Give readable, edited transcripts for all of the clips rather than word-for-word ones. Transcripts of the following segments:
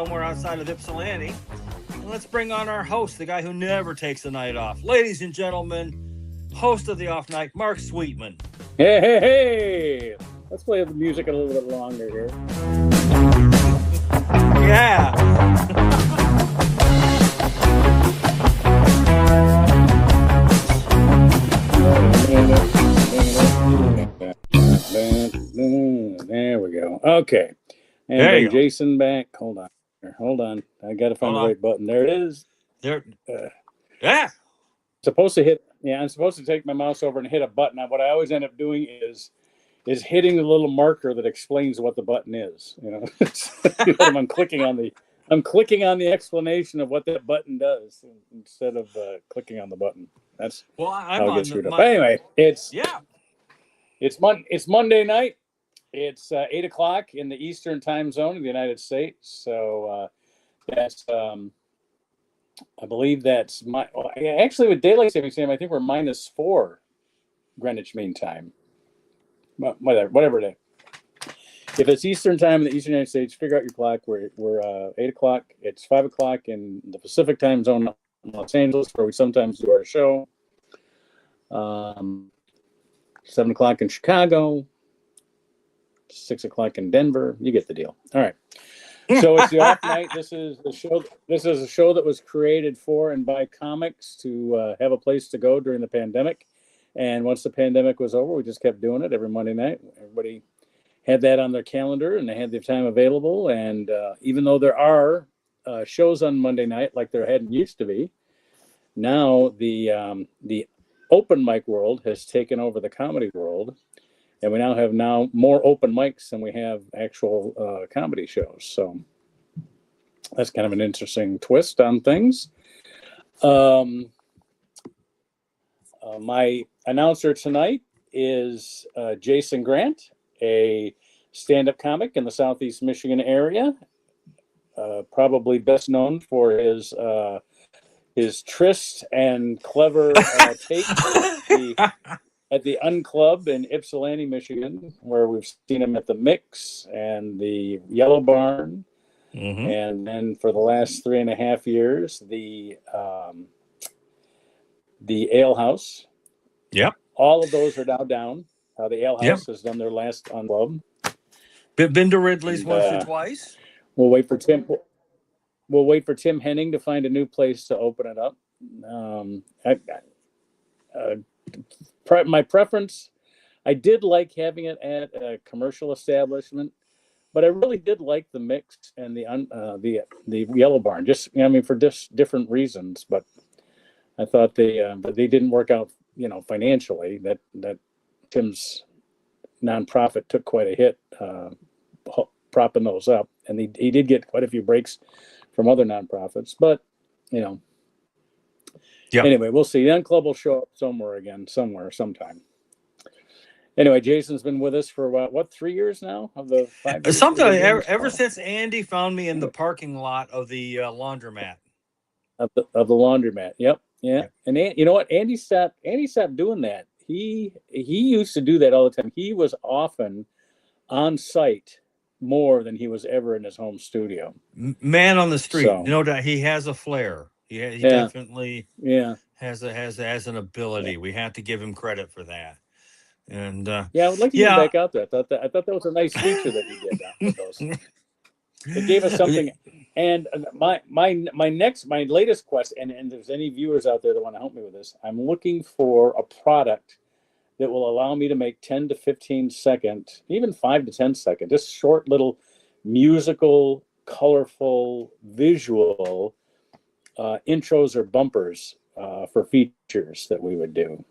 somewhere outside of Ypsilanti. And let's bring on our host, the guy who never takes a night off. Ladies and gentlemen, host of the off night, Mark Sweetman. Hey! Let's play the music a little bit longer here. Yeah. There we go. Okay. And bring Jason back. Hold on. I got to find the right button. There it is. There. Yeah. I'm supposed to take my mouse over and hit a button. What I always end up doing is hitting the little marker that explains what the button is. I'm clicking on the explanation of what that button does instead of clicking on the button. That's how I get screwed up. But anyway, it's Monday night. It's 8 o'clock in the Eastern time zone of the United States. So that's I believe that's actually with daylight savings time, I think we're -4 Greenwich Mean Time. Whatever it is. If it's Eastern time in the Eastern United States, figure out your clock. We're 8 o'clock. It's 5 o'clock in the Pacific time zone in Los Angeles, where we sometimes do our show. 7 o'clock in Chicago. 6 o'clock in Denver. You get the deal. All right. So it's the off night. This is a show that was created for and by comics to have a place to go during the pandemic. And once the pandemic was over, we just kept doing it every Monday night. Everybody had that on their calendar and they had the time available. And even though there are shows on Monday night like there hadn't used to be, now the open mic world has taken over the comedy world. And we now have more open mics than we have actual comedy shows. So that's kind of an interesting twist on things. My announcer tonight is Jason Grant, a stand-up comic in the Southeast Michigan area, probably best known for his tryst and clever take at the Unclub in Ypsilanti, Michigan, where we've seen him at the Mix and the Yellow Barn, and then for the last 3.5 years, the Ale House. Yep. All of those are now down. The Ale House has done their last Unclub. Been to Ridley's once or twice. We'll wait for Tim Henning to find a new place to open it up. My preference, I did like having it at a commercial establishment, but I really did like the Mix and the Yellow Barn. Just for different reasons, but I thought they didn't work out, financially. That Tim's nonprofit took quite a hit propping those up, and he did get quite a few breaks from other nonprofits, but Anyway, we'll see. The Unclub will show up somewhere, sometime. Anyway, Jason's been with us for 3 years now? Of the 5 years? Ever since Andy found me in the parking lot of the laundromat. Of the laundromat. Yep. Yeah. And you know what? Andy stopped doing that. He used to do that all the time. He was often on site more than he was ever in his home studio. Man on the street. So, no doubt he has a flair. He definitely has an ability. We have to give him credit for that. And I would like to get back out there. I thought that was a nice feature that he did with those. It gave us something. And my latest quest, and if there's any viewers out there that want to help me with this, I'm looking for a product that will allow me to make 10 to 15 second, even 5 to 10 second, just short little musical, colorful, visual intros or bumpers for features that we would do.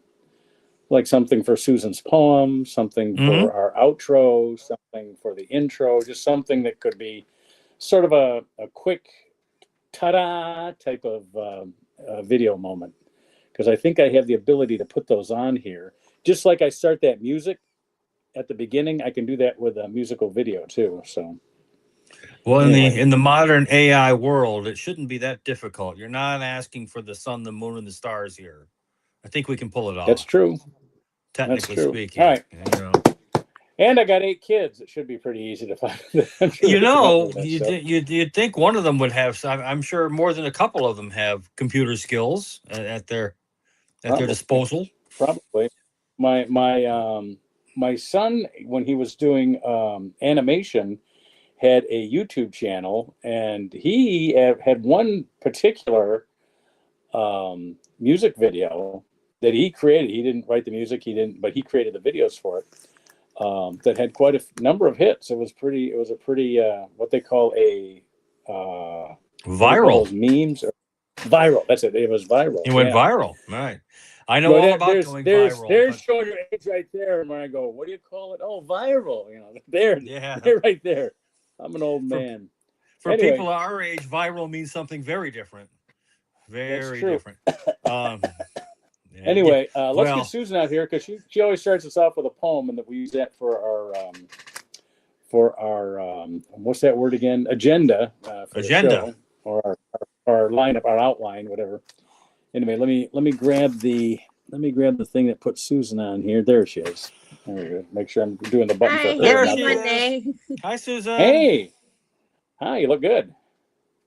Like something for Susan's poem, something for our outro, something for the intro, just something that could be sort of a quick ta-da type of video moment. Because I think I have the ability to put those on here. Just like I start that music at the beginning, I can do that with a musical video too. So, well, in the modern AI world, it shouldn't be that difficult. You're not asking for the sun, the moon, and the stars here. I think we can pull it off. That's true. Technically speaking. All right. And I got 8 kids. It should be pretty easy to find. You'd think one of them would have. I'm sure more than a couple of them have computer skills at their disposal. Probably. My son, when he was doing animation, had a YouTube channel, and he had one particular music video that he created. He didn't write the music, but he created the videos for it. That had quite a number of hits. It was a pretty what they call a viral memes. Viral. That's it. It was viral. It went viral. Right. I know all about going viral. There's showing your age right there. And when I go, what do you call it? Oh, viral. They're right there. I'm an old man. For people our age, viral means something very different. Very different. Anyway, let's get Susan out here, because she always starts us off with a poem, and that we use that for our what's that word again? Agenda. Agenda. Or our lineup, our outline, whatever. Anyway, let me grab the thing that puts Susan on here. There she is. There we go. Make sure I'm doing the button for her. Happy Monday. Hi, Susan. Hey. Hi, you look good.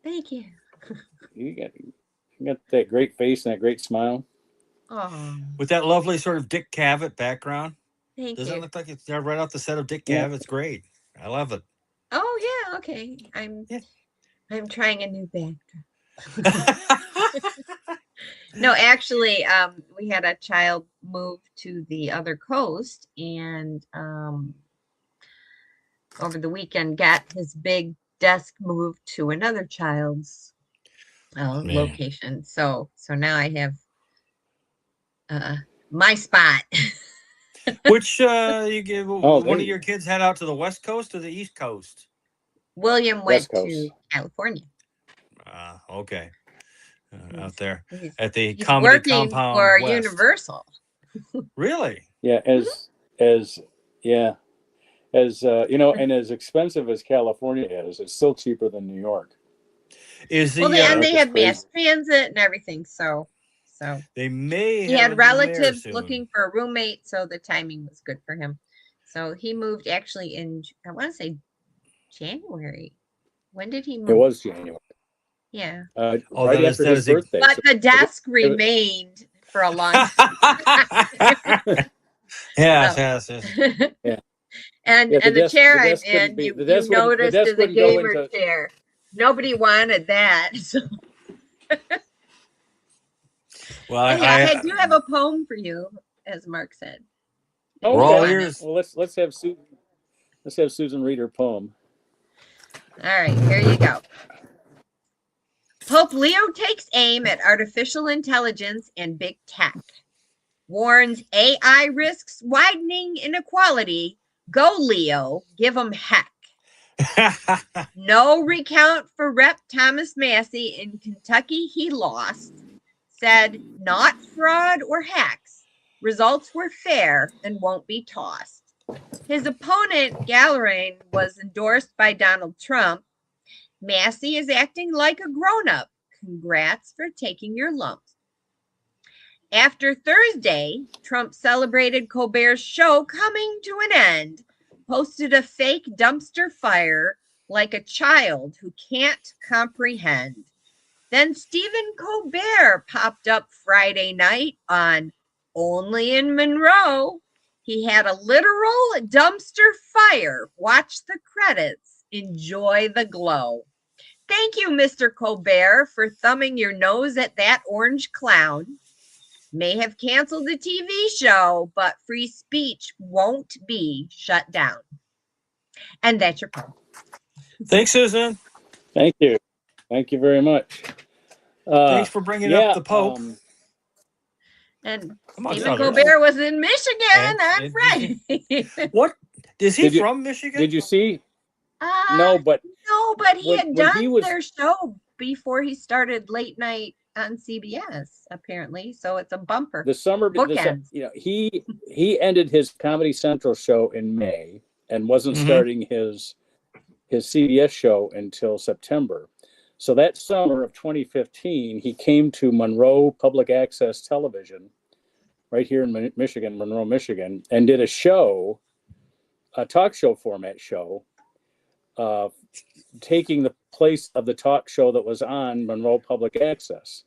Thank you. You got that great face and that great smile. Oh. With that lovely sort of Dick Cavett background. Doesn't it look like it's right off the set of Dick Cavett? It's great. I love it. Oh yeah, okay. I'm trying a new backdrop. No, actually, we had a child move to the other coast, and over the weekend got his big desk moved to another child's location. So now I have my spot. Which you give one of your kids head out to the West Coast or the East Coast? William went to California. Okay. Out there at the he's comedy working compound for West. Universal. Really? Yeah, as and as expensive as California is, it's still cheaper than New York. And they have mass transit and everything, so they may. He had relatives looking for a roommate, so the timing was good for him. So he moved actually in, I want to say, January. When did he move? It was January. Yeah. Right after his birthday. But the desk remained for a long time. Yes. Yeah. And the chair I'm in, you noticed is a gamer chair. Nobody wanted that. So. Well, I do have a poem for you, as Mark said. Oh, we're all ears. Well, let's have Susan read her poem. All right, here you go. Pope Leo takes aim at artificial intelligence and big tech. Warns AI risks widening inequality. Go, Leo, give them heck. No recount for Rep. Thomas Massey in Kentucky. He lost. Said not fraud or hacks. Results were fair and won't be tossed. His opponent, Galleran, was endorsed by Donald Trump. Massey is acting like a grown-up. Congrats for taking your lumps. After Thursday, Trump celebrated Colbert's show coming to an end, posted a fake dumpster fire like a child who can't comprehend. Then Stephen Colbert popped up Friday night on Only in Monroe. He had a literal dumpster fire. Watch the credits. Enjoy the glow. Thank you, Mr. Colbert, for thumbing your nose at that orange clown. May have canceled the TV show, but free speech won't be shut down. And that's your poem. Thanks, Susan. Thank you. Thank you very much. Thanks for bringing up the Pope. And Stephen Colbert was in Michigan on Friday. What? Is he from Michigan? Did you see? No, but he had done their show before he started late night on CBS, apparently. So it's a bumper. The summer, he ended his Comedy Central show in May and wasn't starting his CBS show until September. So that summer of 2015, he came to Monroe Public Access Television, right here in Michigan, Monroe, Michigan, and did a show a talk show format show, taking the place of the talk show that was on Monroe Public Access.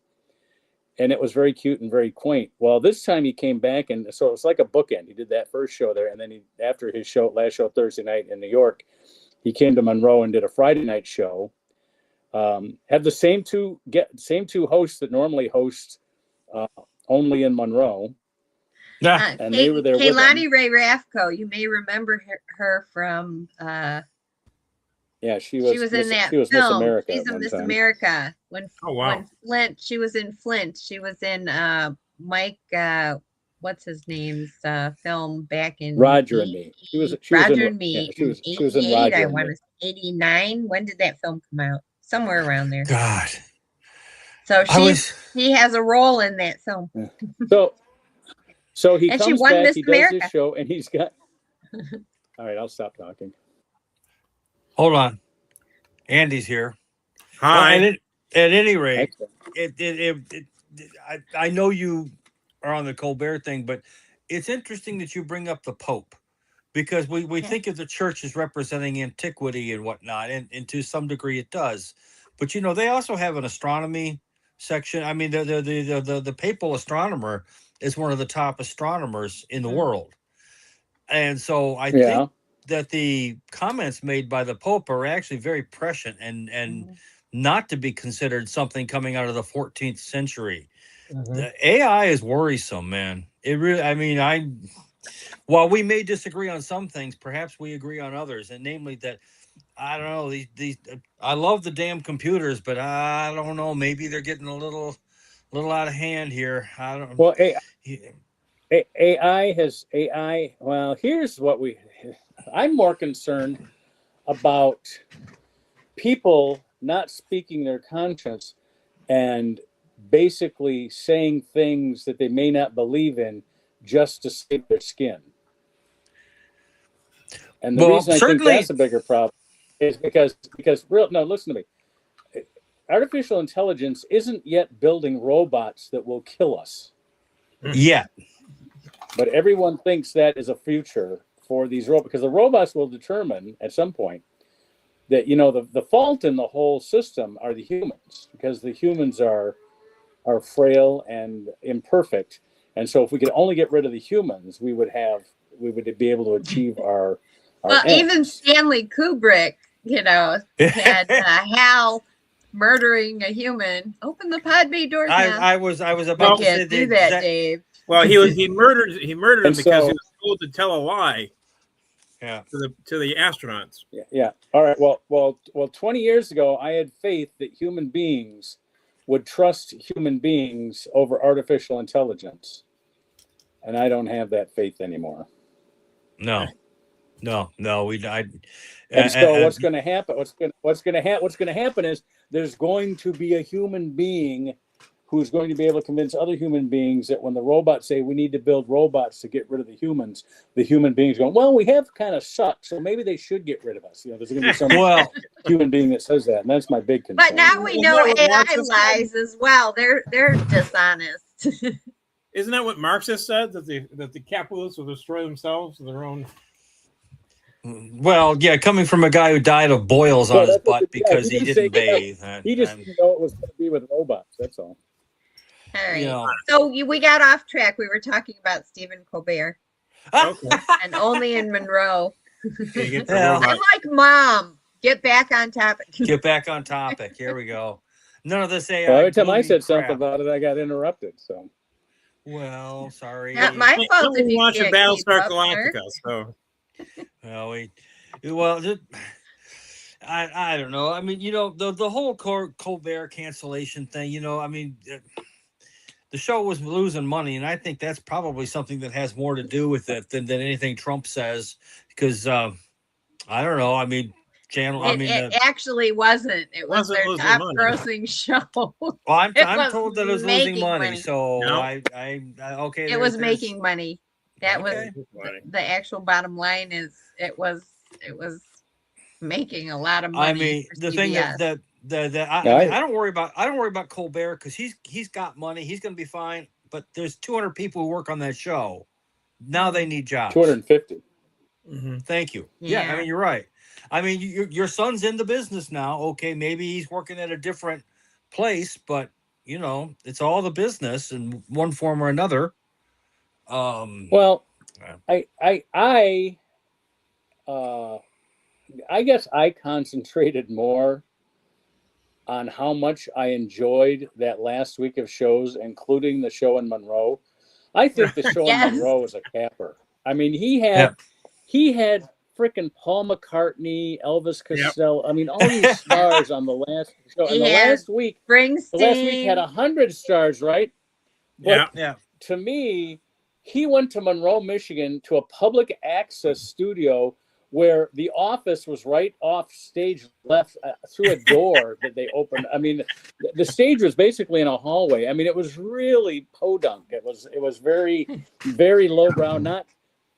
And it was very cute and very quaint. Well, this time he came back, and so it was like a bookend. He did that first show there, and then after his last show Thursday night in New York, he came to Monroe and did a Friday night show. Had the same two hosts that normally host only in Monroe. Yeah, and they were there with him. Kaylani Ray Rafco, you may remember her from. Yeah, she was in that film. Miss America. She's in Miss America. When Flint, she was in Flint. She was in Mike. What's his name's film back in Roger and Me. She was Roger and Me. Yeah, she was in Roger. I want to say 89. When did that film come out? Somewhere around there. God. So he has a role in that film. So he and comes she won back. Miss He America. does his show, and he's got. All right, I'll stop talking. Hold on, Andy's here. Hi. Well, at any rate, I know you are on the Colbert thing, but it's interesting that you bring up the Pope, because we think of the church as representing antiquity and whatnot, and to some degree it does. But they also have an astronomy section. I mean, the papal astronomer is one of the top astronomers in the world, and so I think that the comments made by the Pope are actually very prescient and not to be considered something coming out of the 14th century. The AI is worrisome, man. It really, while we may disagree on some things, perhaps we agree on others, and namely that, I don't know, these I love the damn computers, but I don't know, maybe they're getting a little out of hand here. I don't. Well, AI. Well, here's what I'm more concerned about people not speaking their conscience and basically saying things that they may not believe in just to save their skin. And the reason I think that's a bigger problem is because listen to me. Artificial intelligence isn't yet building robots that will kill us. Yeah. But everyone thinks that is a future for these robots, because the robots will determine at some point that the fault in the whole system are the humans, because the humans are frail and imperfect, and so if we could only get rid of the humans, we would be able to achieve our even Stanley Kubrick, had Hal murdering a human. Open the pod bay doors now. I was about to say do that, Dave. Well, he murdered him because he was told to tell a lie. Yeah. To the astronauts. Yeah. All right. Well. 20 years ago, I had faith that human beings would trust human beings over artificial intelligence, and I don't have that faith anymore. No. And so what's going to happen? What's going to happen is there's going to be a human being who's going to be able to convince other human beings that when the robots say we need to build robots to get rid of the human beings go, well, we have kind of sucked, so maybe they should get rid of us. There's going to be some human being that says that, and that's my big concern. But now we know AI lies as well. They're dishonest. Isn't that what Marxists said, that the capitalists will destroy themselves in their own? Well, yeah, coming from a guy who died of boils on his butt because he didn't bathe. He just didn't know it was going to be with robots. That's all. All right. So we got off track. We were talking about Stephen Colbert. Okay. And only in Monroe. I'm like, Mom, get back on topic. Get back on topic. Here we go. None of this AI. Well, every time I said something about it, I got interrupted. So. Well, sorry. Not my fault if you watch can't a Battlestar keep Galactica. So. I don't know. I mean, the whole Colbert cancellation thing. The show was losing money, and I think that's probably something that has more to do with it than anything Trump says. Because I don't know. I mean, it actually wasn't. It was their top grossing show. Well, I'm told that it was losing money. So no. okay. It was making money. That was the actual bottom line. Is it was making a lot of money. I mean, the thing that I don't worry about Colbert, because he's got money. He's going to be fine. But there's 200 people who work on that show. Now they need jobs. 250. Thank you. Yeah, I Yeah. mean, you're right. I mean, your son's in the business now. Okay, maybe he's working at a different place, but you know, it's all the business in one form or another. Well, I guess I concentrated more on how much I enjoyed that last week of shows, including the show in Monroe. I think the show in Yes. Monroe was a capper. I mean, he Yeah. had freaking Paul McCartney, Elvis Costello. I mean, all these stars on the last show. And He the had last week Springsteen. had 100 stars, right? But Yeah. to me, he went to Monroe, Michigan, to a public access studio where the office was right off stage left through a door that they opened. I mean, the stage was basically in a hallway. I mean, it was really podunk. It was very, very lowbrow.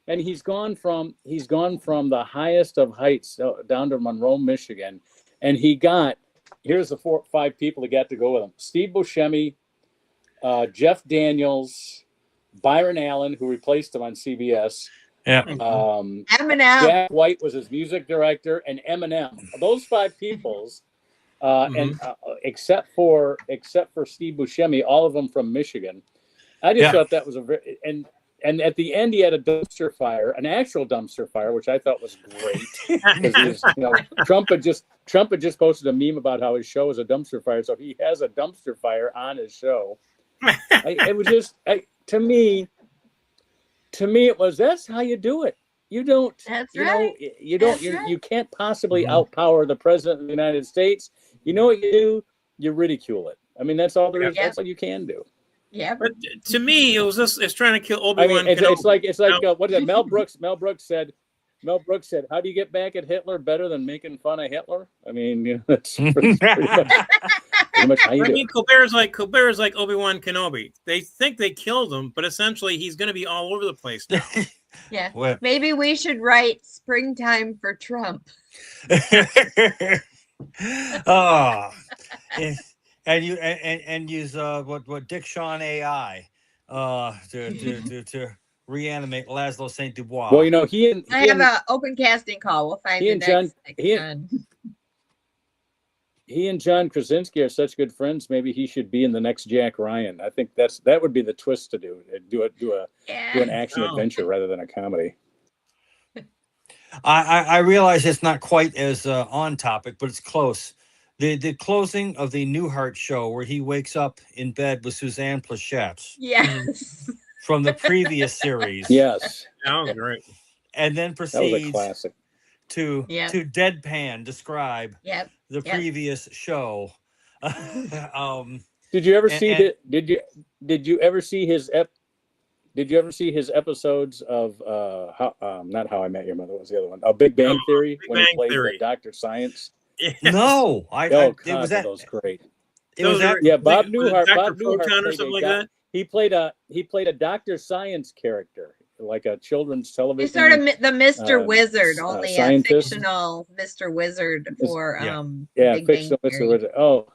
And he's gone from the highest of heights down to Monroe, Michigan, and here's the 4 or 5 people that got to go with him: Steve Buscemi, Jeff Daniels, Byron Allen, who replaced him on CBS. Yeah. Eminem. Jack White was his music director, and Eminem. Those 5 peoples, and except for Steve Buscemi, all of them from Michigan. I just thought that was a very and at the end he had a dumpster fire, an actual dumpster fire, which I thought was great because Trump had just posted a meme about how his show is a dumpster fire, so he has a dumpster fire on his show. It was just to me it was, that's how you do it. You don't. That's you right. know, you don't. You can't possibly outpower the president of the United States. You know what you do? You ridicule it. I mean, that's all there is. Yeah. That's all you can do. Yeah. But to me, it's trying to kill Obi-Wan. I mean, it's like what did Mel Brooks said, how do you get back at Hitler better than making fun of Hitler? I mean, that's pretty much how you do it. Colbert's like Obi-Wan Kenobi. They think they killed him, but essentially he's going to be all over the place now. Yeah. What? Maybe we should write "Springtime for Trump." And use what Dick Shawn AI to reanimate Laszlo St. Dubois. Well, I have an open casting call. We'll find he the and next John- he and John Krasinski are such good friends. Maybe he should be in the next Jack Ryan. I think that would be the twist to do an action adventure rather than a comedy. I realize it's not quite as on topic, but it's close. The closing of the Newhart show, where he wakes up in bed with Suzanne Plachette. Yes. From the previous series. Yes. That was great. And then That was a proceeds classic. to deadpan describe the previous show. Did you ever see Did you ever see his episodes of not How I Met Your Mother? What was the other one? Big Bang Theory, when he played Dr. Science. No, it was great. It was that. Yeah, Bob Newhart. Bob Newhart or something like that. He played a Dr. Science character, like a children's television. He's sort of the Mr. Wizard, only a fictional Mr. Wizard for fictional Mr. Wizard. Oh,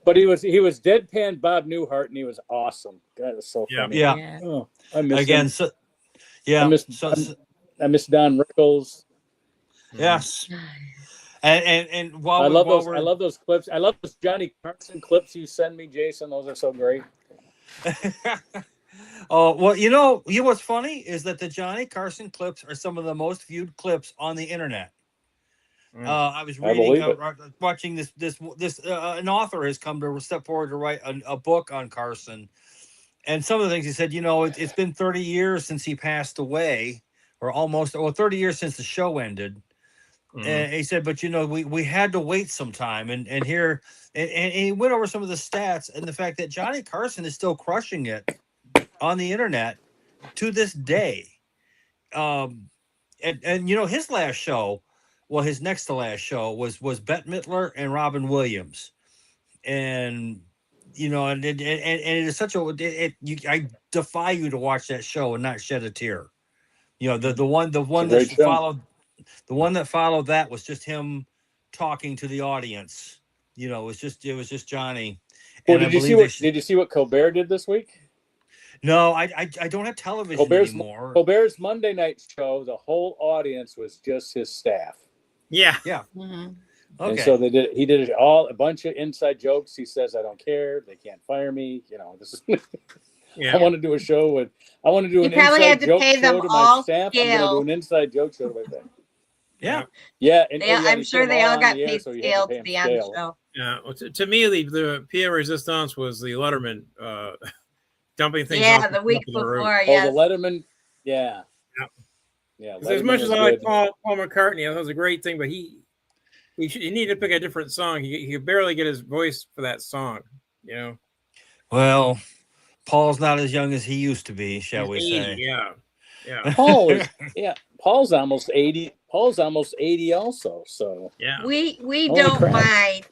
but he was deadpan Bob Newhart, and he was awesome. That was so funny. Yeah. Oh, I miss again. him. So, yeah. I miss Don Rickles. Yes. And while I love those clips. I love those Johnny Carson clips you send me, Jason. Those are so great. Oh, well, you know what's funny is that the Johnny Carson clips are some of the most viewed clips on the internet. I was watching this an author has come to step forward to write a book on Carson, and some of the things he said, it's been 30 years since he passed away, or 30 years since the show ended. And he said, but we had to wait some time, and here, and he went over some of the stats and the fact that Johnny Carson is still crushing it on the internet to this day. And his last show, his next to last show was Bette Midler and Robin Williams, and and it is such I defy you to watch that show and not shed a tear. The one that followed. The one that followed that was just him talking to the audience. It was just Johnny. Well, did you see what Colbert did this week? No, I don't have television anymore. Colbert's Monday night show, the whole audience was just his staff. Yeah. Mhm. And Okay. so he did a bunch of inside jokes. He says, I don't care. They can't fire me. You know, this is, I want to do a show with, I want to do You an probably had inside to joke pay them show to my all staff. I'm going to do scale. an inside joke show to my staff. Yeah. Yeah. And I'm sure they all got paid so you scale had to to be on the show. Yeah. Well, to me, the Pierre Resistance was the Letterman dumping things. Yeah, off the week top of the roof. before. Oh, Yes. the Letterman. Yeah. Yep. Yeah. As much Letterman as was I like good. Paul McCartney, that was a great thing, but he needed to pick a different song. He could barely get his voice for that song. You know. Well, Paul's not as young as he used to be, shall we He's 80, say? Yeah. Yeah. Paul's almost 80. Paul's almost 80 also. So Yeah. We Holy don't crap. mind.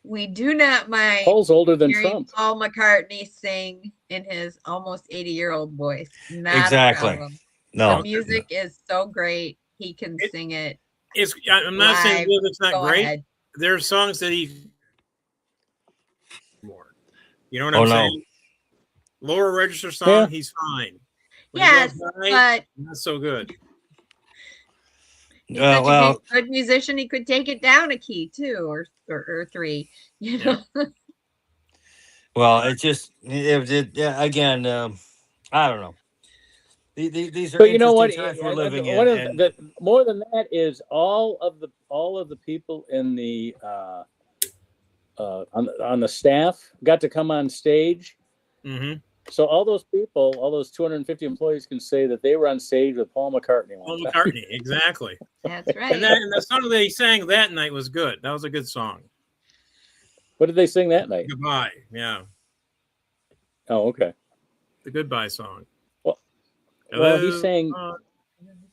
We do not mind Paul's older than hearing Trump. Paul McCartney sing in his almost 80-year-old voice. Not Exactly. a problem. No. The music is so great. He can sing it. I'm not saying Live. the music's not Go great. ahead. There are songs that he more. You know what Oh, I'm no. saying? Lower register song, Yeah. he's fine. When he Yes, goes high, but not so good. he's such well, a good musician. He could take it down a key too, or three. You know. well, it just yeah, again, I don't know. These are But you know what? interesting times we're living One in. of the more than that is all of the people in the on the staff got to come on stage. Mm-hmm. So all those people, all those 250 employees, can say that they were on stage with Paul McCartney. Paul McCartney, exactly. That's right. And the song that he sang that night was good. That was a good song. What did they sing that night? Goodbye. Yeah. Oh, okay. The goodbye song. Well, he sang.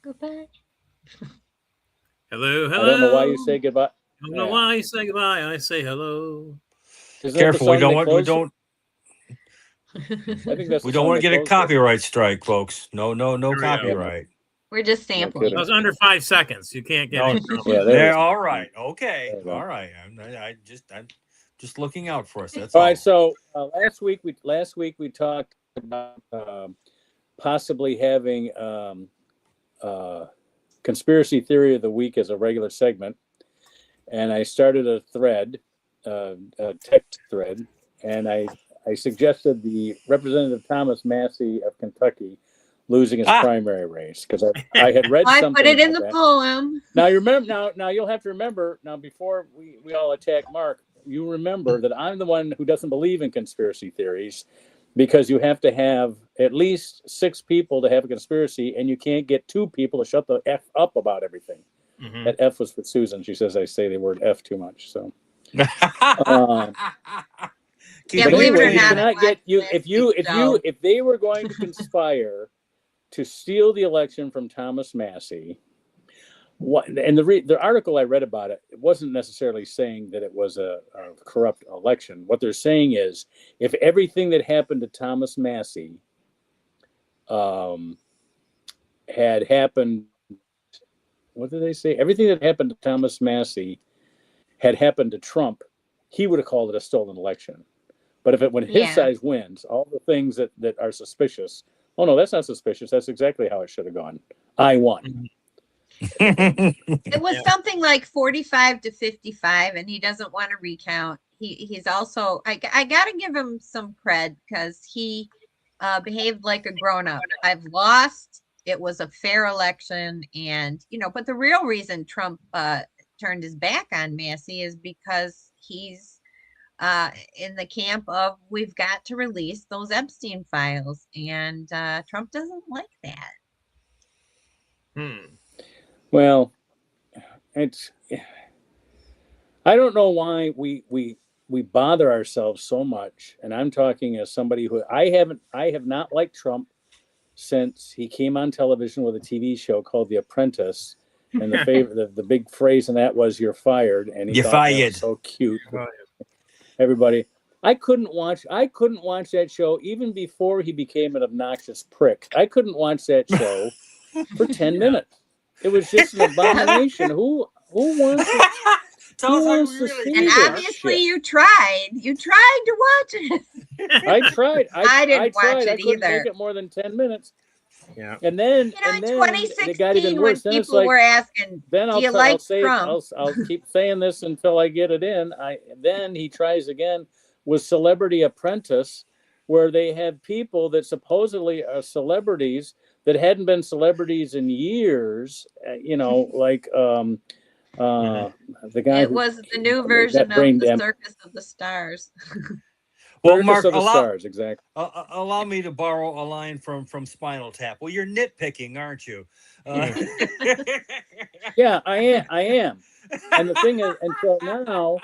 Goodbye. Hello. I don't know why you say goodbye. I don't know why you say goodbye. I say hello. Isn't that the Careful, we song don't they want close- I think that's we the don't song want to they get a close with. copyright strike, folks. No we go. copyright. We're just sampling. That was under 5 seconds. You can't get No. it. Yeah, There, all right, okay, There you go. all right. I'm just looking out for us. That's All all. right. So last week we talked about possibly having conspiracy theory of the week as a regular segment, and I started a thread, a text thread, and I suggested the Representative Thomas Massey of Kentucky losing his primary race because I had read I something. put it in about the that. poem. Now you remember. Now you'll have to remember. Now before we all attack Mark, you remember that I'm the one who doesn't believe in conspiracy theories, because you have to have at least 6 people to have a conspiracy, and you can't get 2 people to shut the F up about everything. Mm-hmm. That F was for Susan. She says I say the word F too much. So. Yeah, But believe it or anyway, you not, cannot I get you watched if they were going to conspire to steal the election from Thomas Massey. And the article I read about it wasn't necessarily saying that it was a corrupt election. What they're saying is, if everything that happened to Thomas Massey had happened, what did they say? Everything that happened to Thomas Massey had happened to Trump, he would have called it a stolen election. But when his side wins, all the things that are suspicious, oh no, that's not suspicious. That's exactly how it should have gone. I won. It was something like 45 to 55, and he doesn't want to recount. He's also, I got to give him some cred because he behaved like a grown-up. I've lost. It was a fair election, and but the real reason Trump turned his back on Massey is because he's in the camp of we've got to release those Epstein files, and Trump doesn't like that. Well, it's, I don't know why we bother ourselves so much. And I'm talking as somebody who I have not liked Trump since he came on television with a TV show called The Apprentice. And the big phrase in that was "You're fired," and he You're thought fired. that was so cute. Everybody, I couldn't watch that show even before he became an obnoxious prick. I couldn't watch that show for 10 minutes. It was just an abomination. Who wants it? Tell Who us how wants you to really see And feel. this obviously shit? you tried. You tried to watch it. I tried. I didn't watch tried. it I couldn't either. make it more than 10 minutes. Yeah. And then, You know, in it got even 2016, when worse. Then it's people like, were asking, then "Do you I'll like say it. Trump?" I'll keep saying this until I get it in. Then he tries again with Celebrity Apprentice, where they have people that supposedly are celebrities that hadn't been celebrities in years. Like the guy It who was the new got version of brain the damage. Circus of the Stars. Well, Circus Mark, of the Stars, exactly. allow me to borrow a line from Spinal Tap. Well, you're nitpicking, aren't you? Yeah, I am. And the thing is, and so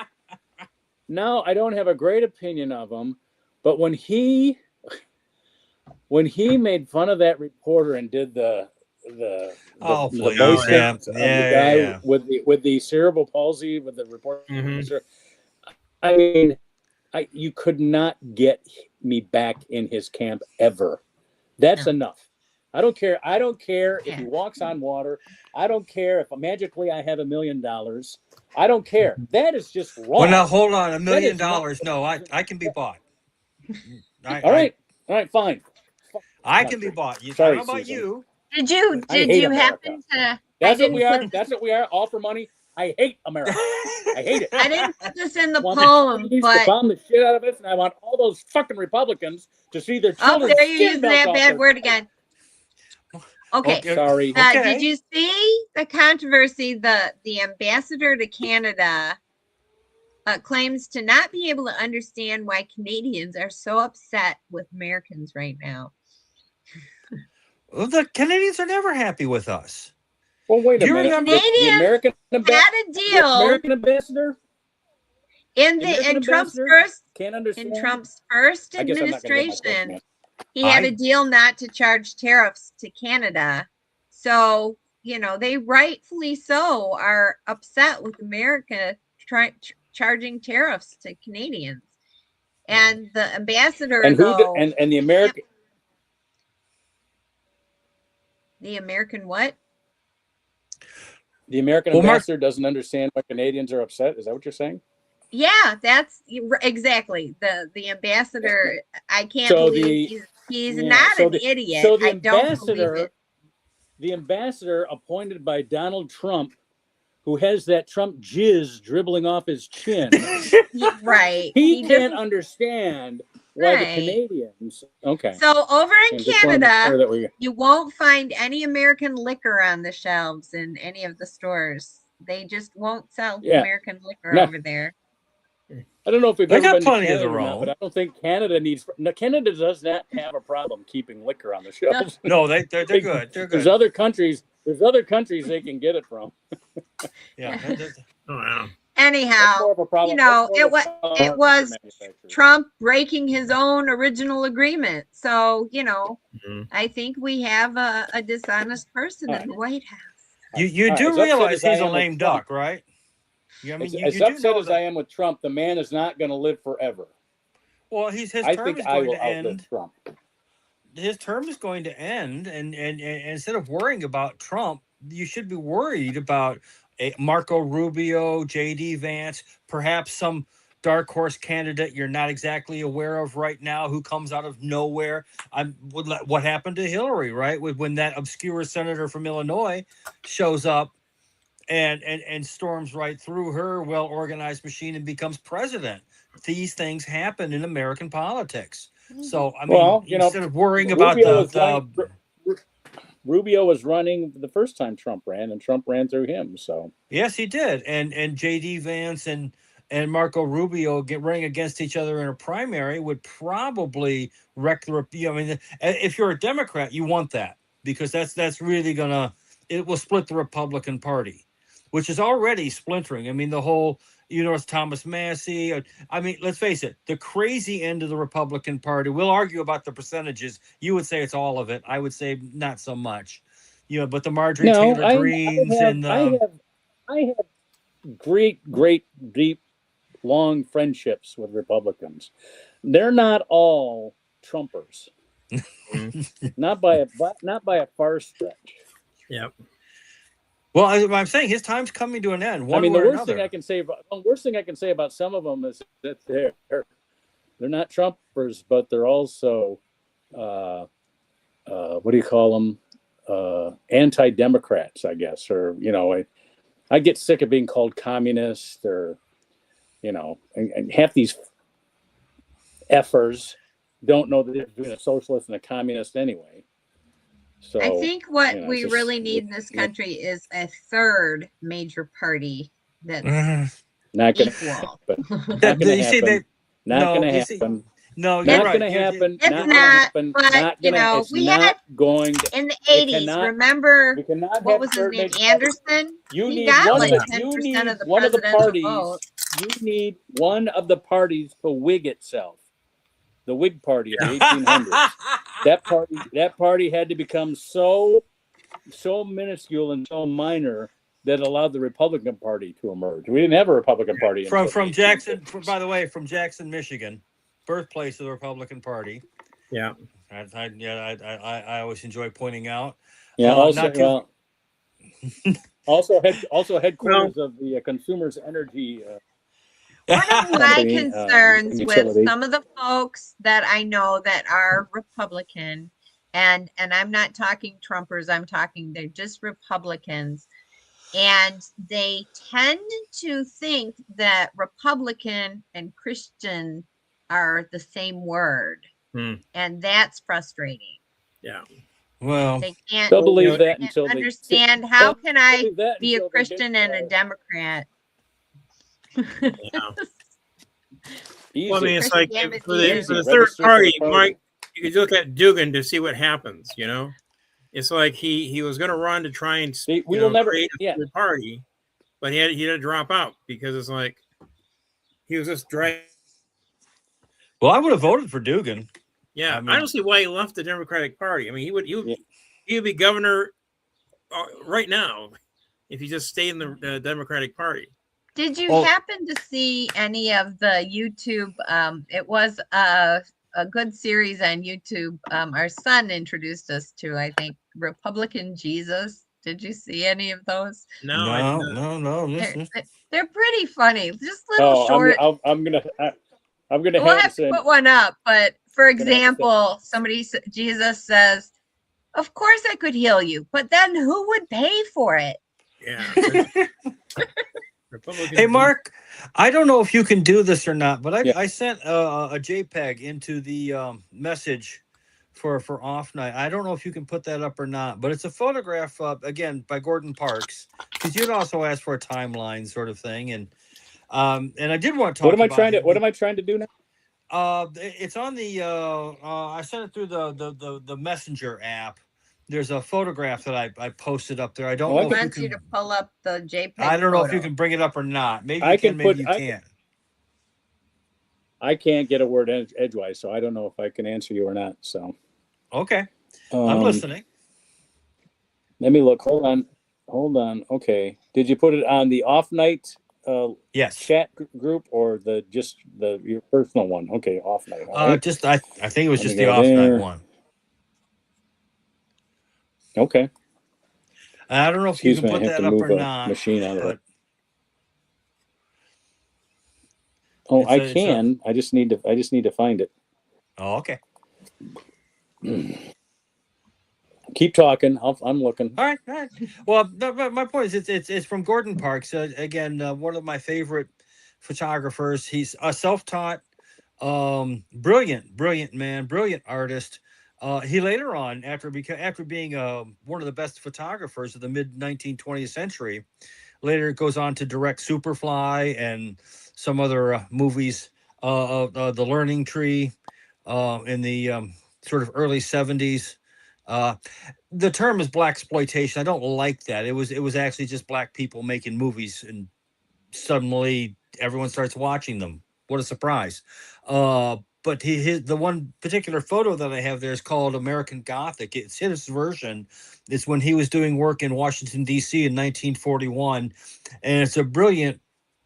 now I don't have a great opinion of him, but when he made fun of that reporter and did the Oh, please, voice yeah, of the yeah, guy yeah. with the cerebral palsy, with the reporter, Mhm. I mean, you could not get me back in his camp ever. That's enough. I don't care if he walks on water. I don't care if magically I have $1 million. I don't care. That is just wrong. Well, now hold on, $1 That million. is not- No, I can be bought. All right, fine. I can be bought. I Sorry, don't know about Susan. you. Did I you hate America. happen to? That's I what we didn't are. put That's what we are. All for money. I hate America. I hate it. I didn't put this in the I want poem, the Chinese to but bomb the shit out of us, and I want all those fucking Republicans to see their oh, children's there you're skin using melt that off bad their word face. again. Okay. Sorry. Okay. Did you see the controversy? The ambassador to Canada claims to not be able to understand why Canadians are so upset with Americans right now. Well, the Canadians are never happy with us. Well, wait a Do you minute. remember- The American Had a deal American ambassador in Trump's first can't understand. in Trump's first I guess I'm not gonna get my question administration. answered. He had a deal not to charge tariffs to Canada. So, they rightfully so are upset with America charging tariffs to Canadians. And the ambassador, And though, and the American the American what? The American Well, Mark- ambassador doesn't understand why Canadians are upset. Is that what you're saying? Yeah, that's exactly the ambassador. I can't So believe he's not an idiot. So the I don't believe it. the ambassador appointed by Donald Trump, who has that Trump jizz dribbling off his chin, Right. he can't doesn't understand why the Right. Canadians. Okay. So over in And just wanted to make sure Canada, that we- you won't find any American liquor on the shelves in any of the stores. They just won't sell Yeah. American liquor No. over there. I don't know if we've They ever got been to plenty of Canada their or not, own. but I don't think Canada needs. No, Canada does not have a problem keeping liquor on the shelves. No, they're good. They're There's good. other countries. There's other countries they can get it from. Yeah. Oh, wow. That's Anyhow, more of a problem. it was Trump breaking his own original agreement. So, Mhm. I think we have a dishonest person in the White House. You All right, do as upset realize as I he's a am with lame Trump- duck, right? Yeah, I mean, As you do upset know as that. I am with Trump, the man is not going to live forever. Well, his I term think is I going will to outlive end. Trump. His term is going to end, and instead of worrying about Trump, you should be worried about Marco Rubio, J.D. Vance, perhaps some dark horse candidate you're not exactly aware of right now who comes out of nowhere. What happened to Hillary, right? When that obscure senator from Illinois shows up and storms right through her well-organized machine and becomes president. These things happen in American politics. So, I mean, Well, instead of worrying about Rubio was running the first time Trump ran, and Trump ran through him. So yes, he did. And J.D. Vance and Marco Rubio running against each other in a primary would probably wreck the. I mean, if you're a Democrat, you want that because that's really it will split the Republican Party, which is already splintering. I mean, the whole Thomas Massey. I mean, let's face it, the crazy end of the Republican Party. We'll argue about the percentages. You would say it's all of it. I would say not so much. But the Marjorie Taylor Greens I have great, deep, long friendships with Republicans. They're not all Trumpers, not by a far stretch. Yep. Well, I'm saying his time's coming to an end. One I mean, way the or worst another. thing I can say about some of them is that they're not Trumpers, but they're also what do you call them? Anti-democrats, I guess, or I get sick of being called communist, or and half these effers don't know the difference between a socialist and a communist anyway. So I think what it's we just- really need in this country is a third major party that's not gonna equal. happen. Not gonna You see, happen. Not no, gonna you see, happen. no, you're Not right. gonna happen. It's Not not, gonna happen. but, Not gonna. It's we not had going to. in the It 80s, cannot- remember We cannot what have was his third name? major parties. Anderson? You He need got one like of the. 10% You need of the one of the presidential parties. vote. You need one of the parties to wig itself. The Whig Party of the 1800s. That party had to become so minuscule and so minor that allowed the Republican Party to emerge. We didn't have a Republican Party from until the Jackson. 1850s. By the way, from Jackson, Michigan, birthplace of the Republican Party. Yeah. I always enjoy pointing out. Yeah. Also headquarters of the Consumers Energy. One of my company, concerns with utility. some of the folks that I know that are Republican, and I'm not talking Trumpers, I'm talking they're just Republicans, and they tend to think that Republican and Christian are the same word, and that's frustrating. Yeah. Well, They can't They'll believe that until they understand how can I believe that be a until they Christian get, and a Democrat. Yeah. Easy. Well, I mean, it's like Christianity for the is- third Register for the party, party. Mike, you could look at Dugan to see what happens. It's like he was going to run to try and we will never. create a Yeah. third party, but he had to drop out because it's like he was just dragging. well, I would have voted for Dugan. Yeah, I mean- I don't see why he left the Democratic Party. I mean, he would be governor right now if he just stayed in the Democratic Party. Did you Oh. happen to see any of the YouTube? It was a good series on YouTube. Our son introduced us to, I think, Republican Jesus. Did you see any of those? No. They're pretty funny. Just little short. I'm gonna We'll have have to to put one up. But for gonna have to example, Jesus says, "Of course I could heal you, but then who would pay for it?" Yeah. Republican. Hey, Mark, I don't know if you can do this or not, but Yeah. I sent a JPEG into the message for off night. I don't know if you can put that up or not, but it's a photograph again by Gordon Parks, because you'd also asked for a timeline sort of thing, and I did want to talk. What am I trying to do now? It's on the I sent it through the Messenger app. There's a photograph that I posted up there. I don't know He if you wants you can. to pull up the JPEG. I don't know if you photo. can bring it up or not. Maybe I you can, can maybe put- you I can't. I can't get a word edgewise, so I don't know if I can answer you or not. So Okay, I'm listening. Let me look. Hold on. Okay. Did you put it on the off night Yes. chat group or your personal one? Okay, off night. All right. Just I think it was Let just me the go off night there. one. Okay. I don't know if Excuse you can me, I put have that to up move or a not. machine out of But it. Oh, It's I a- it's a- can. I just need to find it. oh, okay. Keep talking. I'm looking. All right. Well, my point is, it's from Gordon Parks. Again, one of my favorite photographers. He's a self-taught, brilliant man, brilliant artist. He later on, after being one of the best photographers of the mid 1920th century, later goes on to direct Superfly and some other movies. The Learning Tree, in the sort of early 70s. The term is black exploitation. I don't like that. It was actually just black people making movies, and suddenly everyone starts watching them. What a surprise! But the one particular photo that I have there is called American Gothic. It's his version. It's when he was doing work in Washington D.C. in 1941, and it's a brilliant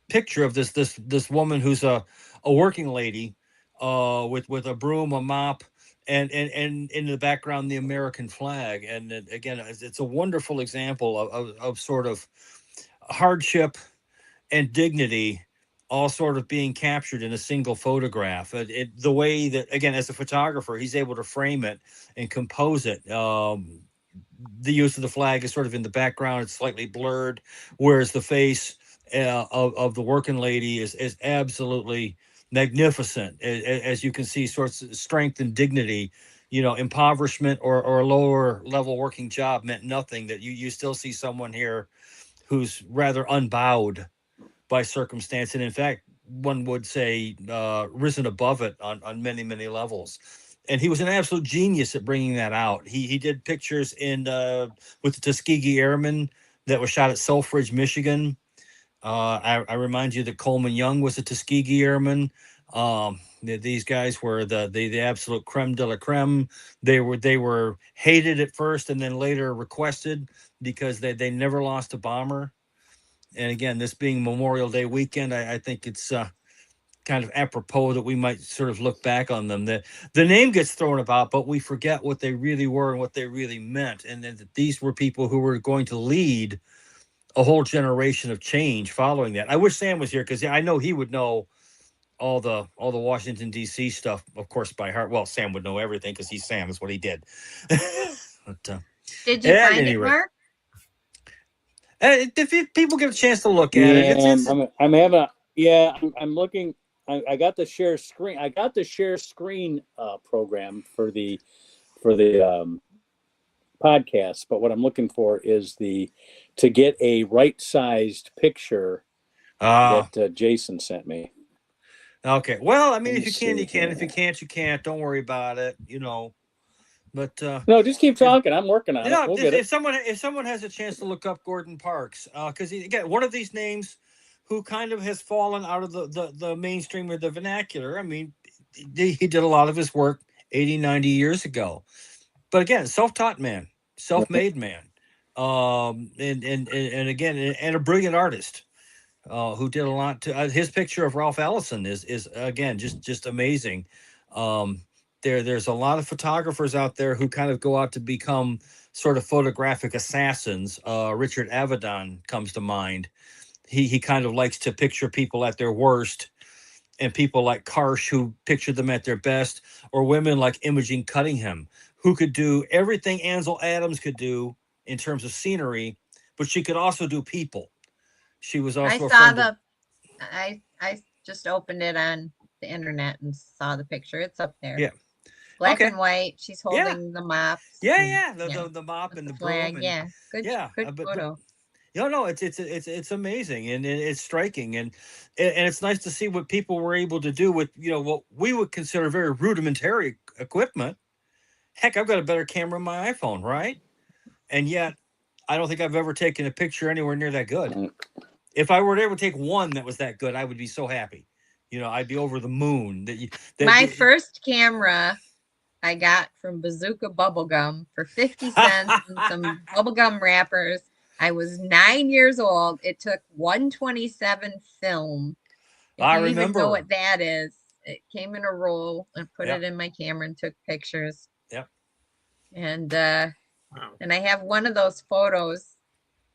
picture of this woman who's a working lady, with a broom, a mop, and in the background the American flag. And again, it's a wonderful example of sort of hardship and dignity all sort of being captured in a single photograph. The way that, again, as a photographer, he's able to frame it and compose it. The use of the flag is sort of in the background; it's slightly blurred, whereas the face of the working lady is absolutely magnificent, as you can see, sorts of strength and dignity. Impoverishment or a lower level working job meant nothing. That you still see someone here who's rather unbowed by circumstance, and in fact, one would say risen above it on many, many levels. And he was an absolute genius at bringing that out. He did pictures in with the Tuskegee Airmen that was shot at Selfridge, Michigan. I remind you that Coleman Young was a Tuskegee Airman. These guys were the absolute creme de la creme. They were hated at first and then later requested because they never lost a bomber. And again, this being Memorial Day weekend, I think it's kind of apropos that we might sort of look back on them. The name gets thrown about, but we forget what they really were and what they really meant. And that these were people who were going to lead a whole generation of change following that. I wish Sam was here because I know he would know all the Washington, D.C. stuff, of course, by heart. Well, Sam would know everything because he's Sam, is what he did. But, Did you at find any it, rate, Mark? if people get a chance to look at it, it's I'm having a I'm looking. I got the share screen. I got the share screen program for the podcast, but what I'm looking for is to get a right sized picture that Jason sent me. Okay. Well, I mean, Let if me you can, see you can. here. If you can't, you can't. Don't worry about it. But No, just keep talking. I'm working on it. We'll get if it. someone has a chance to look up Gordon Parks, because again, one of these names who kind of has fallen out of the mainstream or the vernacular. I mean, he did a lot of his work 80, 90 years ago. But again, self-taught man, self-made man, and again, and a brilliant artist. Who did a lot to his picture of Ralph Ellison is again just amazing. There's a lot of photographers out there who kind of go out to become sort of photographic assassins. Richard Avedon comes to mind. He kind of likes to picture people at their worst, and people like Karsh who pictured them at their best, or women like Imogen Cunningham who could do everything Ansel Adams could do in terms of scenery, but she could also do people. She was I also a saw friend. I just opened it on the internet and saw the picture. It's up there. Yeah. Black Okay. and white. She's holding the mop. Yeah. The mop with and the flag. broom. And, Yeah. Good photo. No, it's amazing and it's striking and it's nice to see what people were able to do with what we would consider very rudimentary equipment. Heck, I've got a better camera on my iPhone, right? And yet, I don't think I've ever taken a picture anywhere near that good. If I were to ever take one that was that good, I would be so happy. I'd be over the moon. My first camera I got from Bazooka Bubblegum for 50 cents and some bubblegum wrappers. I was 9 years old. It took 127 film. If I you even remember. know what that is, it came in a roll and put Yep. it in my camera and took pictures. Yep. And Wow. and I have one of those photos.